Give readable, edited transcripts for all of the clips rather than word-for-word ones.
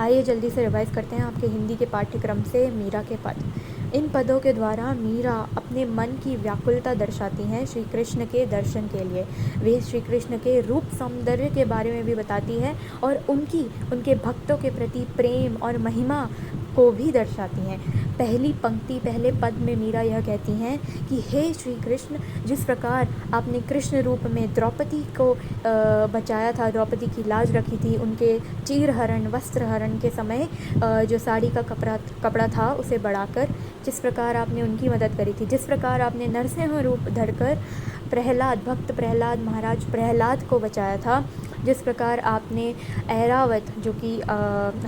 आइए जल्दी से रिवाइज़ करते हैं आपके हिंदी के पाठ्यक्रम से मीरा के पद। इन पदों के द्वारा मीरा अपने मन की व्याकुलता दर्शाती हैं श्री कृष्ण के दर्शन के लिए। वे श्री कृष्ण के रूप सौंदर्य के बारे में भी बताती है और उनके भक्तों के प्रति प्रेम और महिमा को भी दर्शाती हैं। पहली पंक्ति पहले पद में मीरा यह कहती हैं कि हे श्री कृष्ण, जिस प्रकार आपने कृष्ण रूप में द्रौपदी को बचाया था, द्रौपदी की लाज रखी थी, उनके चीरहरण वस्त्रहरण के समय जो साड़ी का कपड़ा था उसे बढ़ाकर, जिस प्रकार आपने उनकी मदद करी थी, जिस प्रकार आपने नरसिंह रूप धरकर भक्त प्रहलाद महाराज प्रहलाद को बचाया था, जिस प्रकार आपने ऐरावत जो कि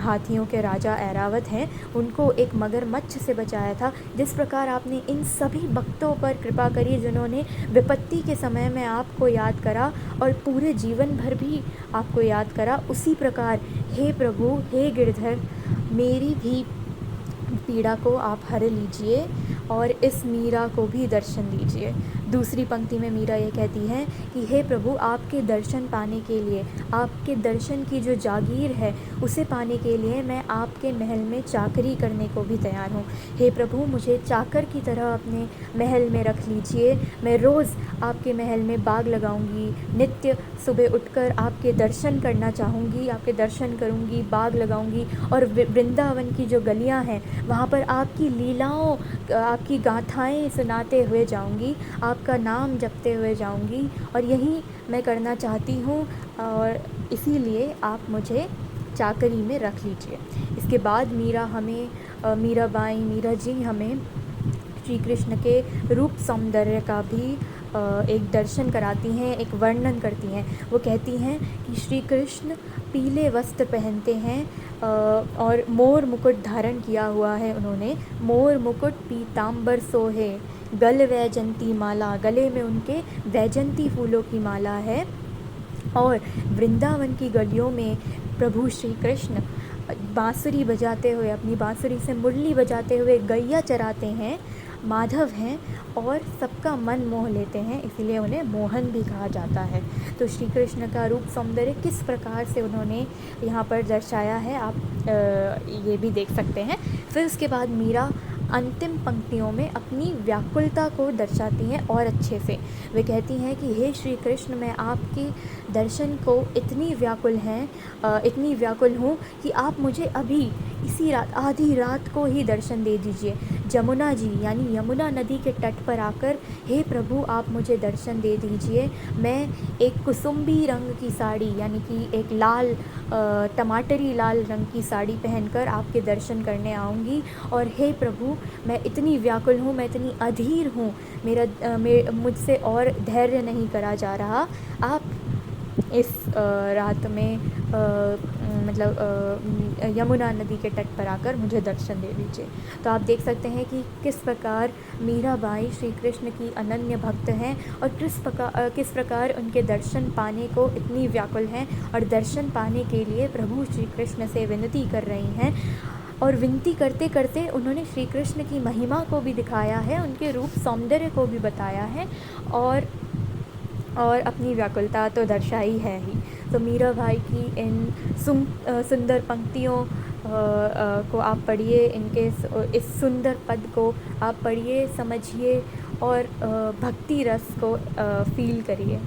हाथियों के राजा ऐरावत हैं उनको एक मगरमच्छ से बचाया था, जिस प्रकार आपने इन सभी भक्तों पर कृपा करी जिन्होंने विपत्ति के समय में आपको याद करा और पूरे जीवन भर भी आपको याद करा, उसी प्रकार हे प्रभु, हे गिरधर, मेरी भी पीड़ा को आप हर लीजिए और इस मीरा को भी दर्शन दीजिए। दूसरी पंक्ति में मीरा ये कहती है कि हे प्रभु, आपके दर्शन पाने के लिए, आपके दर्शन की जो जागीर है उसे पाने के लिए मैं आपके महल में चाकरी करने को भी तैयार हूँ। हे प्रभु, मुझे चाकर की तरह अपने महल में रख लीजिए। मैं रोज़ आपके महल में बाग लगाऊंगी, नित्य सुबह उठकर आपके दर्शन करना चाहूँगी, आपके दर्शन करूँगी, बाग लगाऊंगी और वृंदावन की जो गलियाँ हैं वहाँ पर आपकी लीलाओं, आपकी गाथाएँ सुनाते हुए जाऊँगी, आपका नाम जपते हुए जाऊँगी और यही मैं करना चाहती हूँ और इसीलिए आप मुझे चाकरी में रख लीजिए। इसके बाद मीरा जी हमें श्री कृष्ण के रूप सौंदर्य का भी एक दर्शन कराती हैं, एक वर्णन करती हैं। वो कहती हैं कि श्री कृष्ण पीले वस्त्र पहनते हैं और मोर मुकुट धारण किया हुआ है उन्होंने। मोर मुकुट पीतांबर सोहे, गल वैजंती माला, गले में उनके वैजंती फूलों की माला है और वृंदावन की गलियों में प्रभु श्री कृष्ण बांसुरी बजाते हुए, अपनी बांसुरी से मुरली बजाते हुए गैया चराते हैं, माधव हैं और सबका मन मोह लेते हैं, इसीलिए उन्हें मोहन भी कहा जाता है। तो श्री कृष्ण का रूप सौंदर्य किस प्रकार से उन्होंने यहाँ पर दर्शाया है आप ये भी देख सकते हैं। फिर उसके बाद मीरा अंतिम पंक्तियों में अपनी व्याकुलता को दर्शाती हैं और अच्छे से। वे कहती हैं कि हे श्री कृष्ण, मैं आपके दर्शन को इतनी व्याकुल हूँ कि आप मुझे अभी इसी रात, आधी रात को ही दर्शन दे दीजिए। जमुना जी यानी यमुना नदी के तट पर आकर हे प्रभु, आप मुझे दर्शन दे दीजिए। मैं एक कुसुम्बी रंग की साड़ी यानी कि एक लाल टमाटरी लाल रंग की साड़ी पहनकर आपके दर्शन करने आऊँगी और हे प्रभु, मैं इतनी व्याकुल हूँ, मैं इतनी अधीर हूँ, मुझसे और धैर्य नहीं करा जा रहा। आप इस रात में यमुना नदी के तट पर आकर मुझे दर्शन दे दीजिए। तो आप देख सकते हैं कि किस प्रकार मीराबाई श्री कृष्ण की अनन्य भक्त हैं और किस प्रकार उनके दर्शन पाने को इतनी व्याकुल हैं और दर्शन पाने के लिए प्रभु श्री कृष्ण से विनती कर रही हैं और विनती करते करते उन्होंने श्री कृष्ण की महिमा को भी दिखाया है, उनके रूप सौंदर्य को भी बताया है और अपनी व्याकुलता तो दर्शाई है ही। तो मीराबाई की इन सुंदर पंक्तियों को आप पढ़िए, इस सुंदर पद को आप पढ़िए, समझिए और भक्ति रस को फील करिए।